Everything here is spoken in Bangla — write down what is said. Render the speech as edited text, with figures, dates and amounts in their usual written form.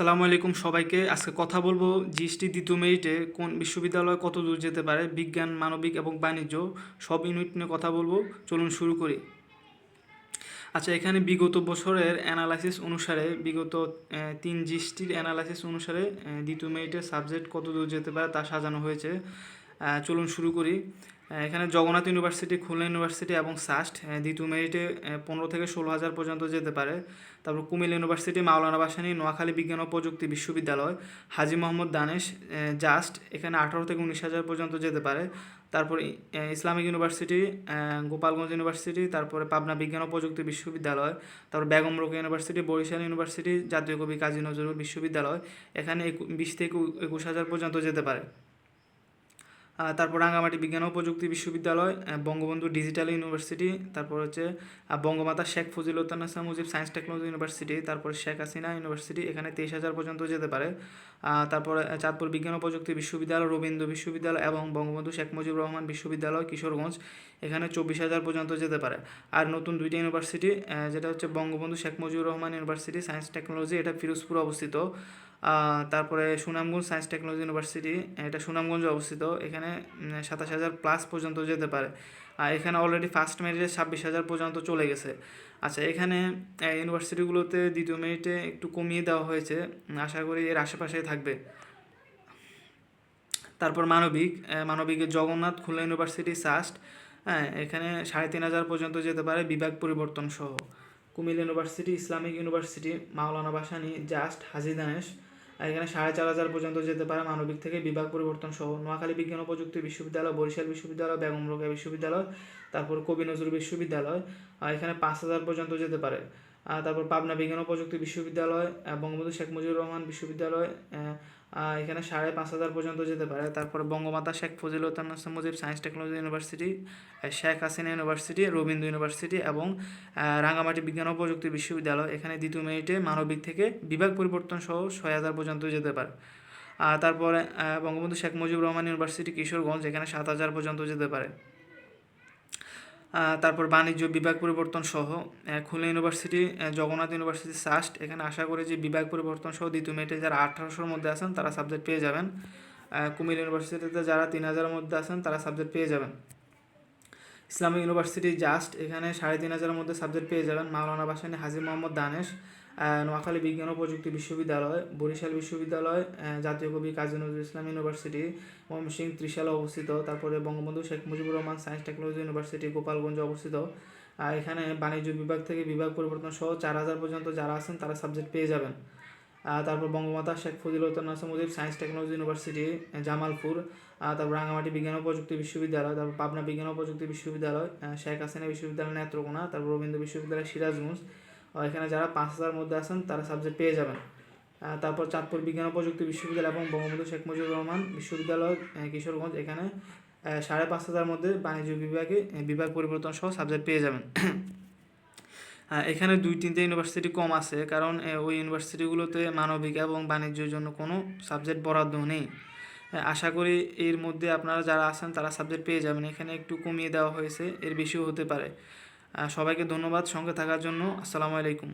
আসসালামু আলাইকুম সবাইকে। আজকে কথা বলবো জিএসটি দ্বিতীয় মেরিটে কোন বিশ্ববিদ্যালয় কত দূর যেতে পারে, বিজ্ঞান, মানবিক এবং বাণিজ্য সব ইউনিট নিয়ে কথা বলবো। চলুন শুরু করি। আচ্ছা, এখানে বিগত বছরের অ্যানালাইসিস অনুসারে বিগত 3 জিএসটির অ্যানালাইসিস অনুসারে দ্বিতীয় মেরিটের সাবজেক্ট কত দূর যেতে পারে তা সাজানো হয়েছে। চলুন শুরু করি। এখানে জগন্নাথ ইউনিভার্সিটি, খুলনা ইউনিভার্সিটি এবং সাস্ট দ্বিতীয় মেরিটে 15 থেকে 16,000 পর্যন্ত যেতে পারে। তারপর কুমিল্লা ইউনিভার্সিটি, মাওলানা ভাসানী, নোয়াখালী বিজ্ঞান ও প্রযুক্তি বিশ্ববিদ্যালয়, হাজী মোহাম্মদ দানেশ জাস্ট এখানে 18 থেকে 19,000 পর্যন্ত যেতে পারে। তারপর ইসলামিক ইউনিভার্সিটি, গোপালগঞ্জ ইউনিভার্সিটি, তারপরে পাবনা বিজ্ঞান ও প্রযুক্তি বিশ্ববিদ্যালয়, তারপর বেগম রোকেয়া ইউনিভার্সিটি, বরিশাল ইউনিভার্সিটি, জাতীয় কবি কাজী নজরুল বিশ্ববিদ্যালয় এখানে 20 থেকে 21,000 পর্যন্ত যেতে পারে। তারপর রাঙ্গামাটি বিজ্ঞান ও প্রযুক্তি বিশ্ববিদ্যালয়, বঙ্গবন্ধু ডিজিটাল ইউনিভার্সিটি, তারপর হচ্ছে Bangamata Sheikh Faziluddin Mujib science technology university, তারপর শেখ হাসিনা ইউনিভার্সিটি এখানে 23,000 পর্যন্ত যেতে পারে। তারপরে চাঁদপুর বিজ্ঞান ও প্রযুক্তি বিশ্ববিদ্যালয়, রবীন্দ্র বিশ্ববিদ্যালয় এবং বঙ্গবন্ধু শেখ মুজিবুর রহমান বিশ্ববিদ্যালয় কিশোরগঞ্জ এখানে 24,000 পর্যন্ত যেতে পারে। আর নতুন দুইটা ইউনিভার্সিটি, যেটা হচ্ছে Bangabandhu Sheikh Mujibur Rahman university science technology, এটা ফিরোজপুর অবস্থিত। তারপরে সুনামগঞ্জ সায়েন্স টেকনোলজি ইউনিভার্সিটি, এটা সুনামগঞ্জে অবস্থিত, এখানে 27,000 প্লাস পর্যন্ত যেতে পারে। আর এখানে অলরেডি ফার্স্ট মেরিটে 26,000 পর্যন্ত চলে গেছে। আচ্ছা, এখানে ইউনিভার্সিটিগুলোতে দ্বিতীয় মেরিটে একটু কমিয়ে দেওয়া হয়েছে, আশা করি এর আশেপাশেই থাকবে। তারপর মানবিকের জগন্নাথ, খুলনা ইউনিভার্সিটি, সাস্ট, এখানে 3,500 পর্যন্ত যেতে পারে বিভাগ পরিবর্তন সহ। কুমিল্লা ইউনিভার্সিটি, ইসলামিক ইউনিভার্সিটি, মাওলানা ভাসানী, জাস্ট, হাজী দানেশ এখানে 4,500 পর্যন্ত যেতে পারে মানবিক থেকে বিভাগ পরিবর্তন সহ। নোয়াখালী বিজ্ঞান ও প্রযুক্তি বিশ্ববিদ্যালয়, বরিশাল বিশ্ববিদ্যালয়, বেগম রোকেয়া বিশ্ববিদ্যালয়, তারপর কবি নজরুল বিশ্ববিদ্যালয় এখানে 5,000 পর্যন্ত যেতে পারে। তারপর পাবনা বিজ্ঞান ও প্রযুক্তি বিশ্ববিদ্যালয়, বঙ্গবন্ধু শেখ মুজিবুর রহমান বিশ্ববিদ্যালয় এখানে 5,500 পর্যন্ত যেতে পারে। তারপর Bangamata Sheikh Faziluddin Mujib science technology university, Sheikh Hasina university, Rabindra university এবং রাঙ্গামাটি বিজ্ঞান ও প্রযুক্তি বিশ্ববিদ্যালয় এখানে দ্বিতীয় মেরিটে মানবিক থেকে বিভাগ পরিবর্তন সহ 6,000 পর্যন্ত যেতে পারে। তারপরে বঙ্গবন্ধু শেখ মুজিবুর রহমান ইউনিভার্সিটি কিশোরগঞ্জ এখানে 7,000 পর্যন্ত যেতে পারে। তারপর বাণিজ্য বিভাগ পরিবর্তন সহ Khulna university, Jagannath university, SUST এখানে আশা করি যে বিভাগ পরিবর্তন সহ দ্বিতীয় মেরিটে যারা 1800-র মধ্যে আছেন তারা সাবজেক্ট পেয়ে যাবেন। কুমিল্লা ইউনিভার্সিটিতে যারা 3,000-এর মধ্যে আছেন তারা সাবজেক্ট পেয়ে যাবেন। ইসলামিক ইউনিভার্সিটি জাস্ট এখানে 3,500-এর মধ্যে সাবজেক্ট পেয়ে যাবেন। মাওলানা ভাসানী, হাজী মোহাম্মদ দানেশ, নোয়াখালী বিজ্ঞান ও প্রযুক্তি বিশ্ববিদ্যালয়, বরিশাল বিশ্ববিদ্যালয়, জাতীয় কবি কাজী নজরুল ইসলাম ইউনিভার্সিটি ময়মনসিংহ ত্রিশালে অবস্থিত, তারপরে Bangabandhu Sheikh Mujibur Rahman science technology university গোপালগঞ্জে অবস্থিত। এখানে বাণিজ্য বিভাগ থেকে বিভাগ পরিবর্তন সহ 4,000 পর্যন্ত যারা আছেন তারা সাবজেক্ট পেয়ে যাবেন। তারপর Bangamata Sheikh Faziluddin Mujib science technology university Jamalpur, তারপর রাঙ্গামাটি বিজ্ঞান ও প্রযুক্তি বিশ্ববিদ্যালয়, তারপর পাবনা বিজ্ঞান ও প্রযুক্তি বিশ্ববিদ্যালয়, শেখ হাসিনা বিশ্ববিদ্যালয় নেত্রকোনা, তারপর রবীন্দ্র বিশ্ববিদ্যালয় সিরাজগঞ্জ এখানে যারা 5,000 মধ্যে আছেন তারা সাবজেক্ট পেয়ে যাবেন। তারপর চাঁদপুর বিজ্ঞান ও প্রযুক্তি বিশ্ববিদ্যালয় এবং বঙ্গবন্ধু শেখ মুজিবুর রহমান বিশ্ববিদ্যালয় কিশোরগঞ্জ এখানে 5,500 মধ্যে বাণিজ্য বিভাগে বিভাগ পরিবর্তন সহ সাবজেক্ট পেয়ে যাবেন। এখানে 2-3টে ইউনিভার্সিটি কম আছে, কারণ ওই ইউনিভার্সিটিগুলোতে মানবিক এবং বাণিজ্যের জন্য কোনো সাবজেক্ট বরাদ্দ নেই। আশা করি এর মধ্যে আপনারা যারা আছেন তারা সাবজেক্ট পেয়ে যাবেন। এখানে একটু কমিয়ে দেওয়া হয়েছে, এর বেশিও হতে পারে। সবাইকে ধন্যবাদ সঙ্গে থাকার জন্য। আসসালামু আলাইকুম।